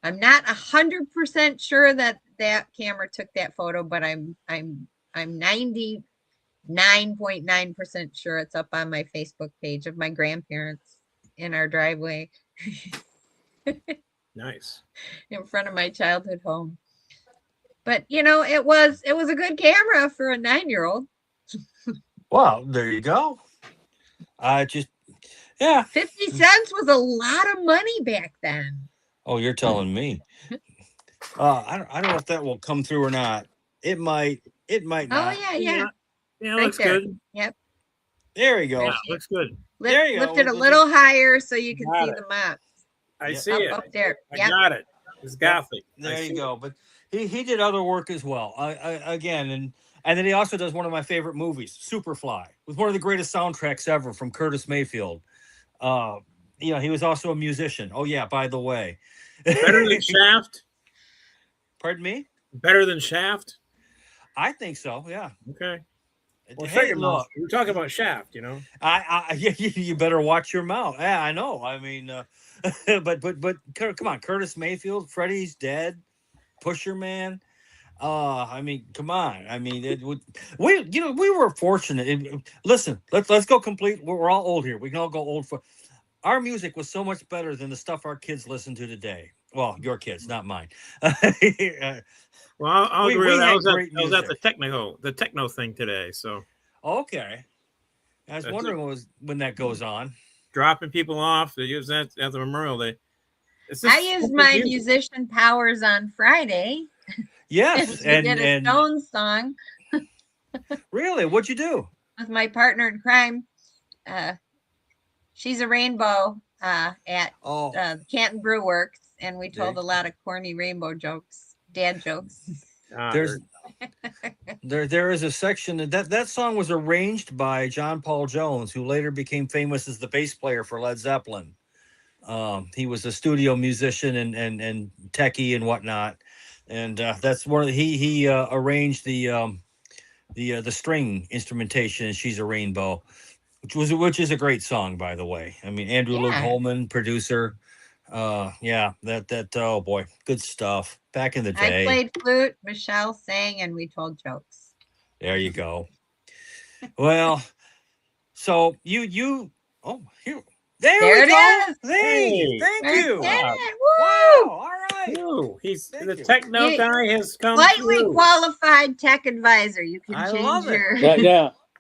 I'm not 100% sure that camera took that photo, but I'm 99.9% sure it's up on my Facebook page of my grandparents in our driveway Nice. in front of my childhood home. But it was a good camera for a 9-year-old. Well, there you go. Yeah. 50 cents was a lot of money back then. Oh, you're telling me. I don't know if that will come through or not. It might not. Oh yeah. Yeah, Right looks there. good. Yep. There you go. Yeah, looks good. There you go. Lift it a little higher so you can Got see it. the map. I Yep. see it. Up there. I Yep. got it. It's Gothic. There you go. But he did other work as well. Again, and then he also does one of my favorite movies, Superfly, with one of the greatest soundtracks ever from Curtis Mayfield. He was also a musician. Oh yeah, by the way. Better than Shaft? Pardon me? Better than Shaft? I think so. Yeah. Okay. Well, Hey, shut your mouth. look, We're talking about Shaft, you know. you better watch your mouth. Yeah, I know. I mean, but come on, Curtis Mayfield, Freddie's dead, Pusher Man. I mean, come on. I mean, we were fortunate. Listen, let's go complete. We're all old here. We can all go old for. Our music was so much better than the stuff our kids listen to today. Well, your kids, not mine. Well, I'll agree we with that. had great I was at music. the techno thing today. So Okay, I was That's wondering when that goes on. dropping people off. They use that at the Memorial Day. It's I just used simple my music. musician powers on Friday Yes, to get a Stones song really, what'd you do? with my partner in crime. She's a rainbow at Oh, Canton Brew Works, and we told There- a lot of corny rainbow jokes, dad jokes. there's there is a section that song was arranged by John Paul Jones, who later became famous as the bass player for Led Zeppelin. He was a studio musician and techie and whatnot, and that's one of he arranged the string instrumentation in "She's a Rainbow," which is a great song, by the way. I mean, Andrew Luke Yeah. Holman, producer. Yeah, that oh boy, good stuff back in the I day. played flute, Michelle sang, and we told jokes. There you go. Well, so you oh here There we it go. is. Hey. Thank We you. did Wow. it. Wow. Woo! All right. Ooh, he's Thank the you. techno You- guy has come Slightly through. qualified tech advisor. You can I change love it. your.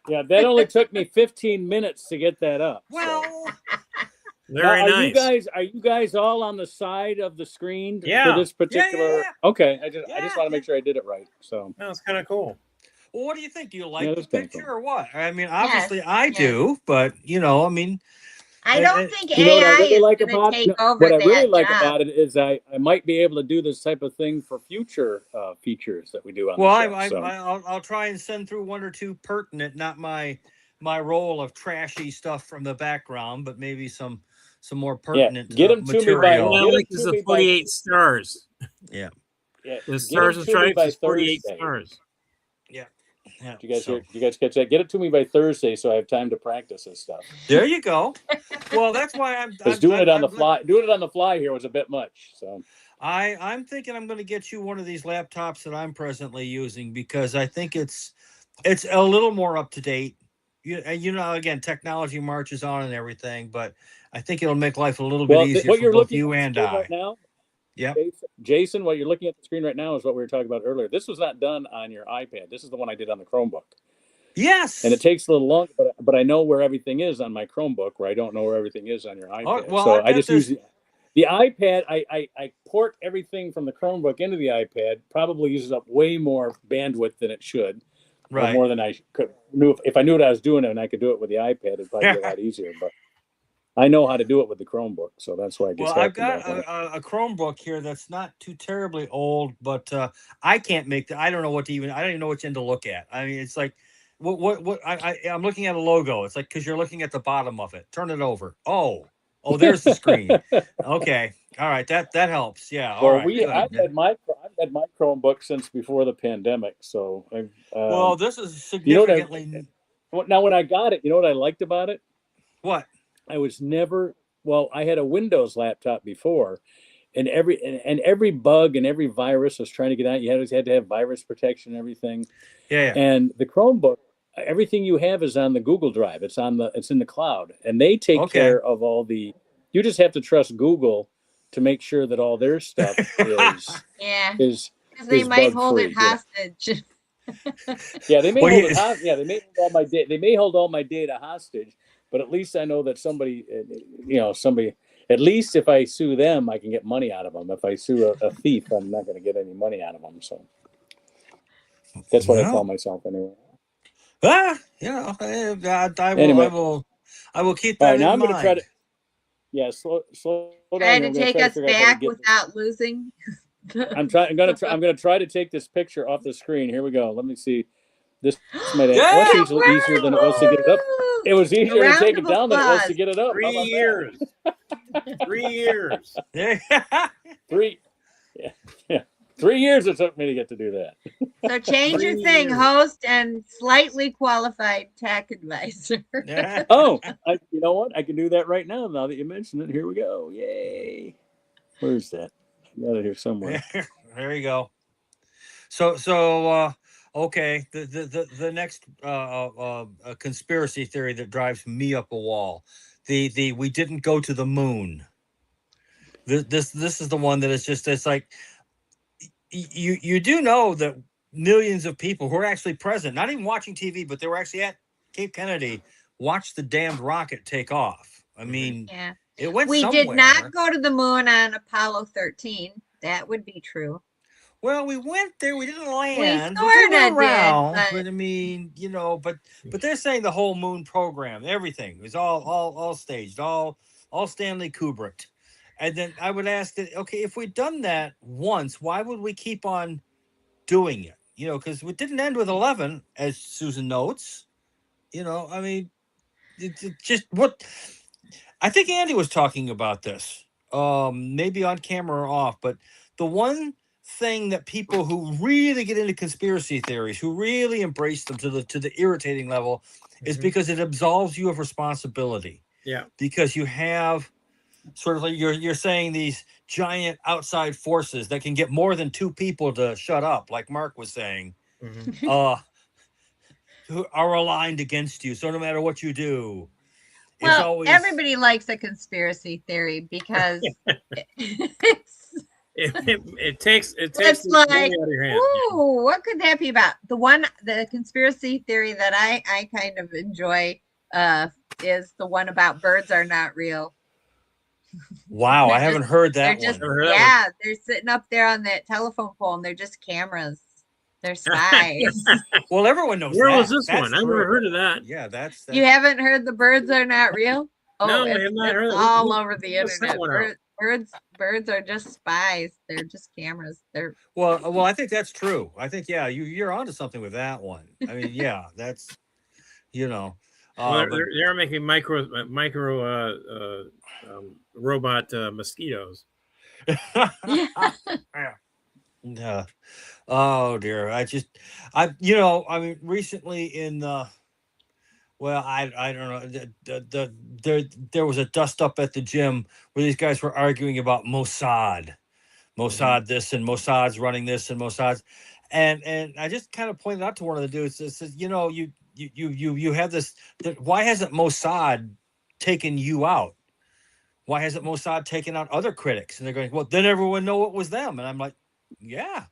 Yeah. That only took me 15 minutes to get that up. so. Well, Now, Very are nice. you guys all on the side of the screen Yeah. for this particular? Yeah. Okay, I just Yeah, want to make sure I did it right. So That was kind of cool. well, what do you think? Do you like Yeah, the that's kinda picture cool. or what? I mean, obviously Yes, I yes. do, but I mean, I don't think you know what I AI really is like going to about take no, over what I that really like job. about it is I might be able to do this type of thing for future features that we do on well, the show. I'll try and send through one or two pertinent, not my role of trashy stuff from the background, but maybe some more pertinent get 'em to me by- material. Get Well, it like to is me the by- 48 stars. Yeah. Yeah, The get stars it and to me stripes by is 48 Thursday. stars. Yeah. Did you guys so- hear? Did you guys catch that? Get it to me by Thursday, so I have time to practice this stuff. There you go. Well, that's why I'm Because doing it on the I'm- fly, doing it on the fly here was a bit much. So I'm thinking I'm going to get you one of these laptops that I'm presently using because I think it's a little more up to date. Again, technology marches on and everything, but I think it'll make life a little bit easier what for you're both looking you at and the screen I. right now, Yep. Jason, what you're looking at the screen right now is what we were talking about earlier. This was not done on your iPad. This is the one I did on the Chromebook. Yes. And it takes a little longer, but I know where everything is on my Chromebook, where I don't know where everything is on your iPad. well, so I I bet just use the iPad. I port everything from the Chromebook into the iPad. Probably uses up way more bandwidth than it should, or right. more than I could. If I knew what I was doing and I could do it with the iPad, it'd probably be a lot easier. But I know how to do it with the Chromebook, so that's why I get Well, stuck. I've got a Chromebook here that's not too terribly old, but I can't make I don't know what to I don't even know which end to look at. I mean, it's like, what I'm looking at a logo. It's like, because you're looking at the bottom of it. Turn it over. Oh, there's the screen. Okay. All right. That helps. Yeah. All right. Good. I've had my Chromebook since before the pandemic, so Well, this is you know what significantly. now when I got it, you know what I liked about it? What? I was never I had a Windows laptop before, and every bug and every virus was trying to get out. You had to have virus protection and everything. Yeah. And the Chromebook, everything you have is on the Google Drive. It's in the cloud, and they take care of all the. You just have to trust Google to make sure that all their stuff is Yeah. is. Because they is might hold bug-free, it hostage. Yeah, they may Well, hold it. Yeah, they may hold all my data. They may hold all my data hostage, but at least I know that somebody. At least if I sue them, I can get money out of them. If I sue a thief, I'm not going to get any money out of them. So that's what I call myself anyway. I Anyway. will keep All that right, now in I'm going to try mind. to. Slow down. Try here. to I'm gonna take try to us figure out how to back get without losing. I'm going to try to take this picture off the screen. Here we go. Let me see. This might Yeah! actually a little easier than it was to get it up. It was easier to take it down than it was to get it up. 3 years. 3 years. 3. Yeah. 3 years it took me to get to do that. So change your 3 thing, years. host and slightly qualified tech advisor. Oh, you know what? I can do that right now. Now that you mention it, here we go. Yay! Where's that? I got it here somewhere. There you go. So okay. The next conspiracy theory that drives me up a wall. The we didn't go to the moon. This is the one that is just, it's like, you do know that millions of people who are actually present, not even watching TV, but they were actually at Cape Kennedy, watched the damned rocket take off. I mean, Yeah. it went We somewhere. did not go to the moon on Apollo 13. That would be true. Well, we went there. We didn't land. We We did sorta go around, did, but I mean, but they're saying the whole moon program, everything was all staged, all Stanley Kubrick. And then I would ask that, okay, if we'd done that once, why would we keep on doing it? Because we didn't end with 11, as Susan notes. I mean, it just what I think Andy was talking about this, maybe on camera or off, but the one thing that people who really get into conspiracy theories, who really embrace them to the irritating level, is because it absolves you of responsibility. Yeah. Because you have sort of like you're saying these giant outside forces that can get more than 2 people to shut up, like Mark was saying, who are aligned against you. So no matter what you do, it's well, always everybody likes a conspiracy theory because it takes it's the like, money out of your hand. ooh, what could that be about? The conspiracy theory that I kind of enjoy is the one about birds are not real. wow. I haven't heard that They're just, one. Never heard that one. they're sitting up there on that telephone pole and they're just cameras. They're spies. Well, everyone knows Where that. was this That's one? I've never true. heard of that. Yeah, that's You haven't heard the birds are not real? Oh, No, I it's, have not it's heard of it. all over the What's that internet. one out? Birds are just spies. They're just cameras. They're well. I think that's true. I think you're onto something with that one. I mean, yeah, that's Well, but they're making micro robot mosquitoes. yeah. Oh dear. I mean, recently in well, I don't know. There was a dust up at the gym where these guys were arguing about Mossad. Mossad this and Mossad's running this and Mossad's, and I just kind of pointed out to one of the dudes that says, you have this. Why hasn't Mossad taken you out? Why hasn't Mossad taken out other critics? And they're going, well, then everyone know it was them. And I'm like, yeah,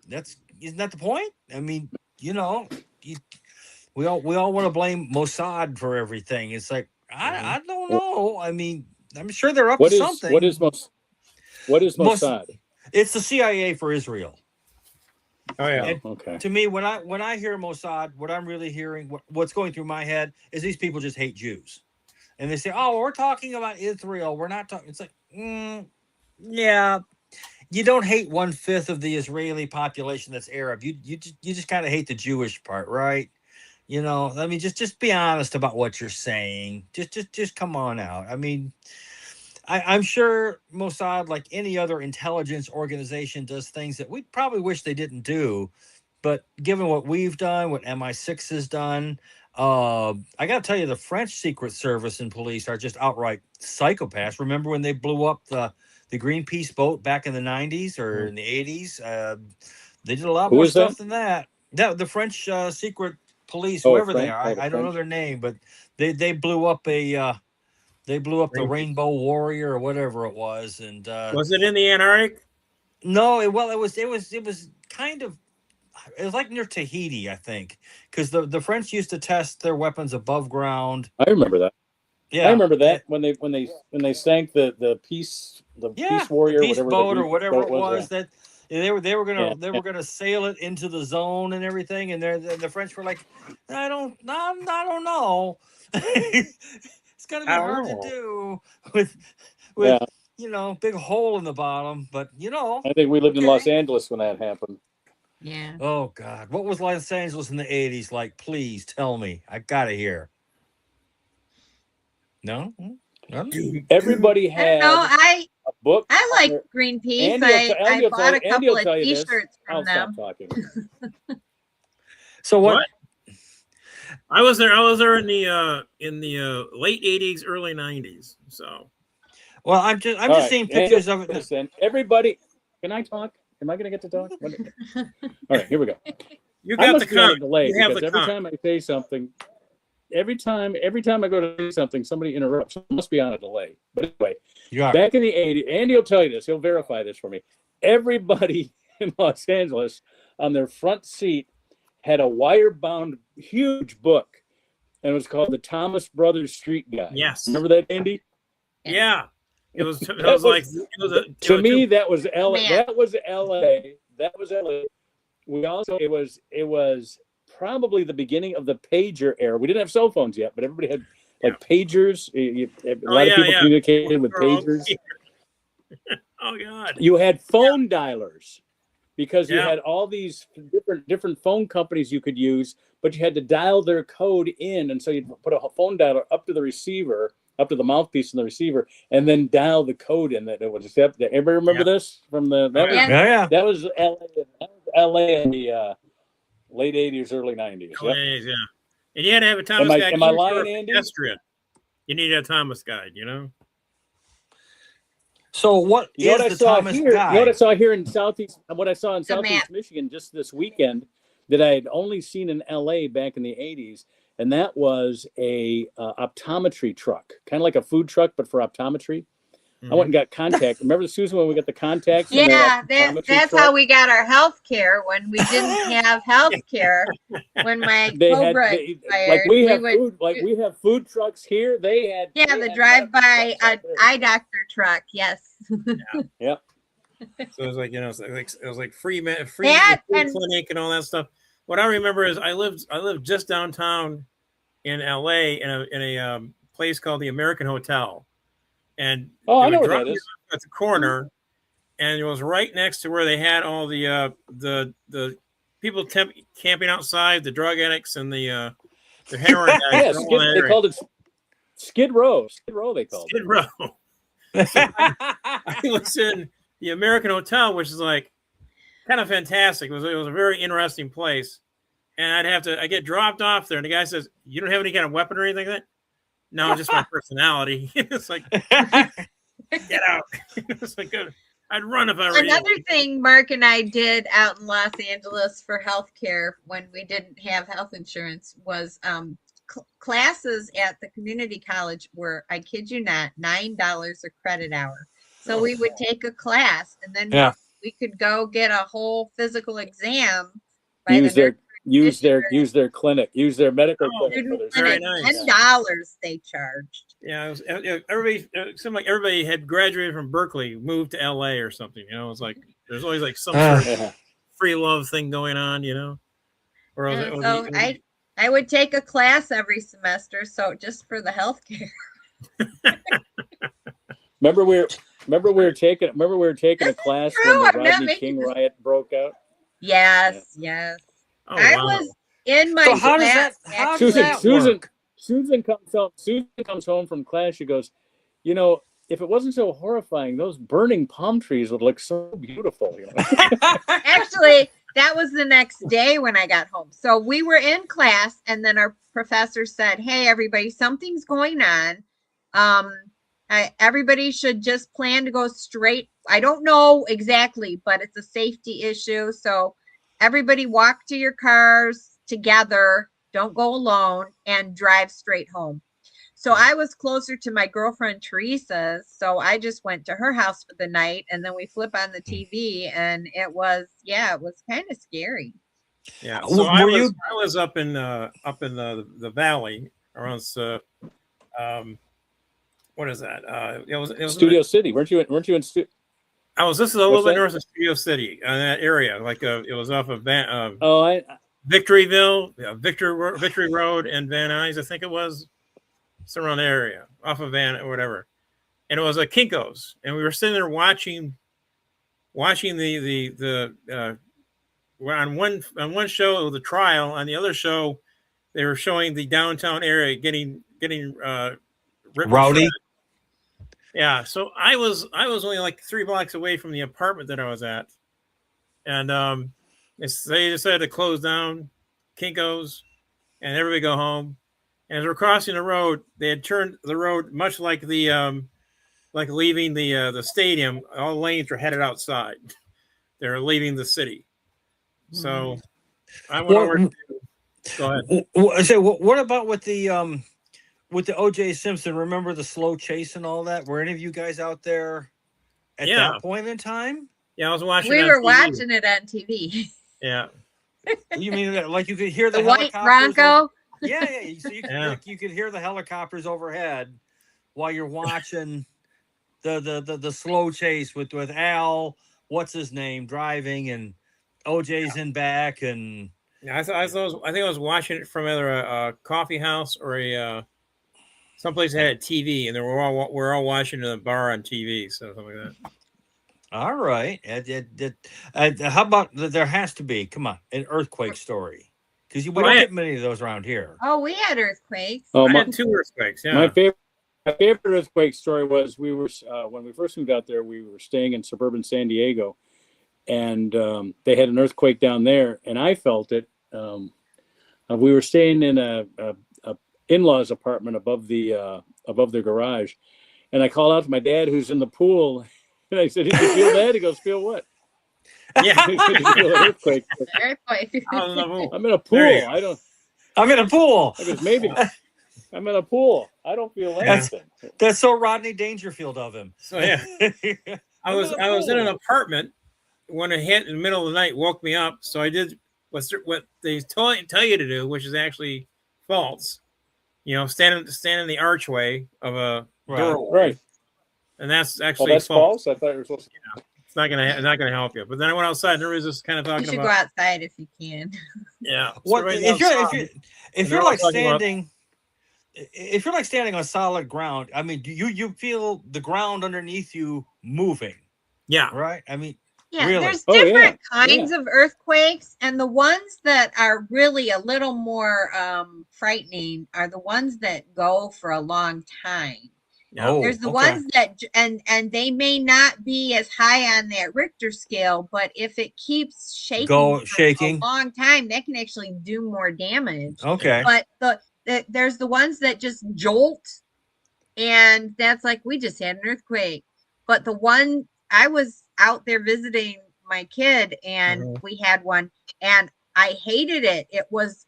isn't that the point? I mean, we all want to blame Mossad for everything. It's like I don't know. I mean, I'm sure they're up to something. What is Mossad? It's the CIA for Israel. Oh yeah. And okay. to me, when I hear Mossad, what I'm really hearing, what's going through my head is these people just hate Jews, and they say, "Oh, we're talking about Israel. We're not talking." It's like, yeah, you don't hate 1/5 of the Israeli population that's Arab. You just kind of hate the Jewish part, right? I mean, just be honest about what you're saying. Just come on out. I mean, I'm sure Mossad, like any other intelligence organization, does things that we probably wish they didn't do. But given what we've done, what MI6 has done, I got to tell you, the French Secret Service and police are just outright psychopaths. Remember when they blew up the Greenpeace boat back in the 90s or in the 80s? They did a lot more stuff than that. The French secret police, whoever they are, I don't know their name, but they blew up the Rainbow Warrior or whatever it was. And was it in the Antarctic? No, it was kind of, it was like near Tahiti, I think, because the French used to test their weapons above ground. I remember that. Yeah, I remember that when they sank the Peace Warrior, the Peace boat or whatever it was, yeah. that they were gonna sail it into the zone and everything, and the French were like, I don't know. It's gonna be hard to do with big hole in the bottom, but I think we lived in Los Angeles when that happened. Yeah. Oh God, what was Los Angeles in the 80s like? Please tell me. I gotta hear. No. Everybody had. I a book. I like Greenpeace. I bought a couple of T-shirts from them. Stop talking. So what? I was there in the late 80s, early 90s. So, well, I'm just seeing pictures of it. Listen, everybody, can I talk? Am I going to get to talk? All right, here we go. You got the con. Delay because every time I say something, every time I go to say something, somebody interrupts. So it must be on a delay. But anyway, back in the 80s, Andy will tell you this. He'll verify this for me. Everybody in Los Angeles on their front seat had a wire-bound huge book, and it was called the Thomas Brothers Street Guide. Yes. Remember that, Andy? Yeah. It was to me, that was LA. Man. That was LA. That was LA. We also, it was probably the beginning of the pager era. We didn't have cell phones yet, but everybody had like pagers. A lot of people communicated with pagers. Oh God! You had phone dialers because you had all these different phone companies you could use, but you had to dial their code in, and so you'd put a phone dialer up to the receiver, up to the mouthpiece in the receiver, and then dial the code in. That it would accept. Everybody remember this from the? That was LA. That was LA in the late 80s, early 90s. Yeah. And you had to have a Thomas guide. Am I lying, Andy? Pedestrian. You needed a Thomas guide, you know? So what is the Thomas guide? You know what I saw here in Southeast, what I saw in Southeast Michigan just this weekend that I had only seen in LA back in the 80s, and that was a optometry truck, kind of like a food truck, but for optometry. I went and got contact. Remember, Susan, when we got the contacts? Yeah, that's how we got our health care when we didn't have health care. When my Cobra expired, we have food trucks here. They had the drive-by eye doctor truck. Yes. Yeah. So it was like, you know, it was like free clinic and all that stuff. What I remember is I lived just downtown in LA in a place called the American Hotel. And I know where that is. At the corner, and it was right next to where they had all the people camping outside, the drug addicts and the heroin guys. They called it Skid Row. Skid Row, they called it. Skid Row. So I was in the American Hotel, which is like kind of fantastic. It was a very interesting place, and I get dropped off there, and the guy says, "You don't have any kind of weapon or anything like that?" No, just my personality. It's like, get out. It's like, I'd run if I were Another thing Mark and I did out in Los Angeles for healthcare when we didn't have health insurance was classes at the community college were, I kid you not, $9 a credit hour. So we would take a class, and then we could go get a whole physical exam. Use their clinic, use their medical clinic. Very nice. $10 they charged. Yeah, it seemed like everybody had graduated from Berkeley, moved to LA or something. You know, it's like there's always like some sort of free love thing going on. You know, or I would take a class every semester, so just for the healthcare. Remember we were taking a class when the Rodney King riot broke out. Yes. Oh, I was in my Susan comes home from class. She goes, you know, if it wasn't so horrifying, those burning palm trees would look so beautiful. You know? Actually, that was the next day when I got home. So we were in class, and then our professor said, "Hey, everybody, something's going on. Everybody should just plan to go straight. I don't know exactly, but it's a safety issue. So everybody walk to your cars together. Don't go alone and drive straight home." So I was closer to my girlfriend Teresa's. So I just went to her house for the night, and then we flip on the TV, and it was kind of scary. Yeah. So I was up in the valley around what is that? It was Studio City. Weren't you in this is a little bit north of Studio City, in that area. Like it was off of Victoryville, Victory Road, and Van Nuys, I think it was. It's around the area, off of Van or whatever. And it was a Kinko's, and we were sitting there watching the on one show the trial, on the other show they were showing the downtown area getting rowdy. Yeah, so I was only like 3 blocks away from the apartment that I was at, and they decided to close down Kinko's, and everybody go home. And as we're crossing the road, they had turned the road much like the like leaving the stadium. All lanes were headed outside. They're leaving the city. So I went over to go ahead. So what about with the O.J. Simpson? Remember the slow chase and all that? Were any of you guys out there at Yeah. that point in time? Yeah, I was watching. We on were TV. watching it on TV. Yeah. You mean that, like you could hear the The white helicopters? Bronco. Yeah. So Yeah. you could hear the helicopters overhead while you're watching the slow chase with Al, what's his name, driving, and OJ's in back, and Yeah, I think I was watching it from either a coffee house or a someplace that had a TV, and we're all watching the bar on TV, so something like that. all right. How about there has to be, come on, an earthquake story, because we don't get many of those around here. Oh, we had earthquakes. Oh, I had 2 earthquakes. Yeah. My favorite earthquake story was we were when we first moved out there. We were staying in suburban San Diego, and they had an earthquake down there, and I felt it. We were staying in a in-laws apartment above the garage, and I called out to my dad, who's in the pool, and I said, "Did you feel that?" He goes, "Feel what?" Yeah. He said, "Did you feel an earthquake?" Earthquake. I'm in a pool. There you go. I don't. I'm in a pool. I guess maybe I'm in a pool. I don't feel anything. That's so Rodney Dangerfield of him. So yeah, I was in an apartment when a hit in the middle of the night woke me up. So I did what they tell you to do, which is actually false. You know, stand in the archway of a doorway, Right. and that's Oh, actually that's false. I thought you were supposed to. It's not gonna help you. But then I went outside, and there was just kind of You talking should go about outside if you can. yeah. What So right if outside- you're like standing? If you're like standing on solid ground, I mean, do you feel the ground underneath you moving? yeah. Right. I mean, Yeah, Really? there's Oh, yeah. different kinds of earthquakes, and the ones that are really a little more frightening are the ones that go for a long time. Yeah. oh, There's the okay. ones that and they may not be as high on that Richter scale, but if it keeps shaking shaking. a long time, that can actually do more damage. Okay. But there's the ones that just jolt, and that's like we just had an earthquake. But the one I was out there visiting my kid, and we had one, and I hated it. It was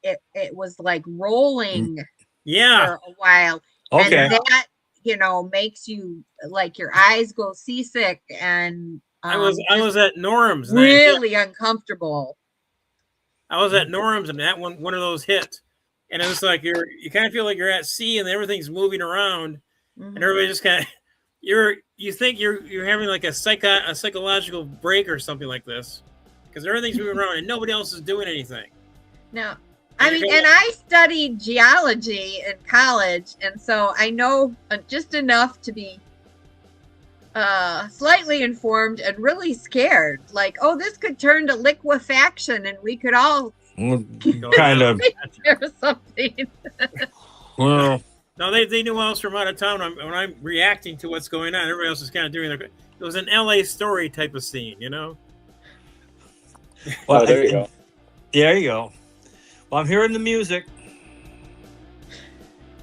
like rolling Yeah. for a while, Okay. and that makes you like your eyes go seasick, and I was at Norm's. and really uncomfortable. I was at Norm's, and that one of those hit, and it was like you kind of feel like you're at sea, and everything's moving around, Mhm. and everybody just kind of you think you're having like a psychological break or something like this, because everything's moving around and nobody else is doing anything. No, I mean, and I studied geology in college, and so I know just enough to be slightly informed and really scared. Like, oh, this could turn to liquefaction, and we could all Kind of. or something. Well, No, they knew else from out of town. When I'm reacting to what's going on, everybody else is kind of doing their. It was an LA Story type of scene, you know. well, there you go. There you go. Well, I'm hearing the music.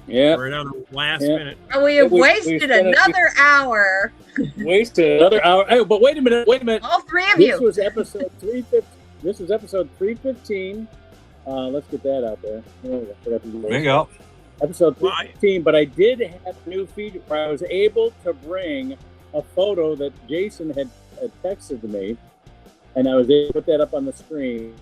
Yeah. Right on the last Yeah. minute. And we have We wasted spent it- another hour. Wasted another hour. Hey, but wait a minute. All three of This you. was episode 315. This is episode 315. Let's get that out there. Oh, I forgot to do There that. you go. Episode Why? 315. But I did have a new feature where I was able to bring a photo that Jason had texted to me, and I was able to put that up on the screen.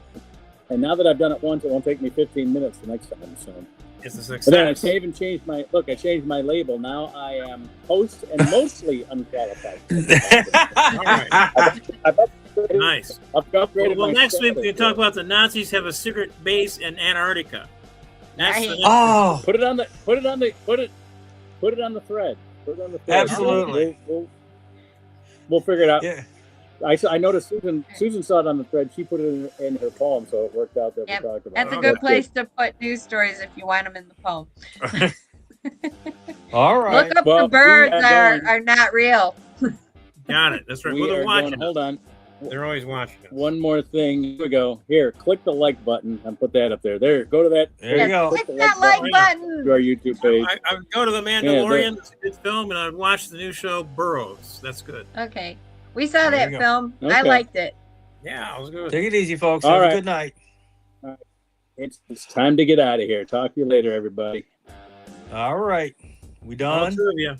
And now that I've done it once, it won't take me 15 minutes the next time. So. It's a success. But then I even changed my look. I changed my label. Now I am host and mostly unqualified. All right. I've upgraded, Nice. I've upgraded Well, my next week we status. can talk about the Nazis have a secret base in Antarctica. That's the Right. next- Oh, Put it on the thread. Put it on the thread. Put it on the thread. Absolutely. We'll figure it out. yeah. I noticed Susan saw it on the thread. She put it in her poem, so it worked out that Yep. we talked about That's it. a good place to put news stories if you want them in the poem. All right. Look up Well, the birds we are going- are not real. Got it. That's right. We Well, are they're going, watching. hold on. They're always watching us. One more thing. Here we go. Here, click the like button and put that up there. There, go to that. There you go. Click that like to button. our YouTube page. I would go to The Mandalorian. It's a good film, and I'd watch the new show Burrows. That's good. Okay. We saw There that you go. film. I Okay. liked it. Yeah, it was good. Take it easy, folks. All Have right. a good night. It's time to get out of here. Talk to you later, everybody. All right. We All done? two of you.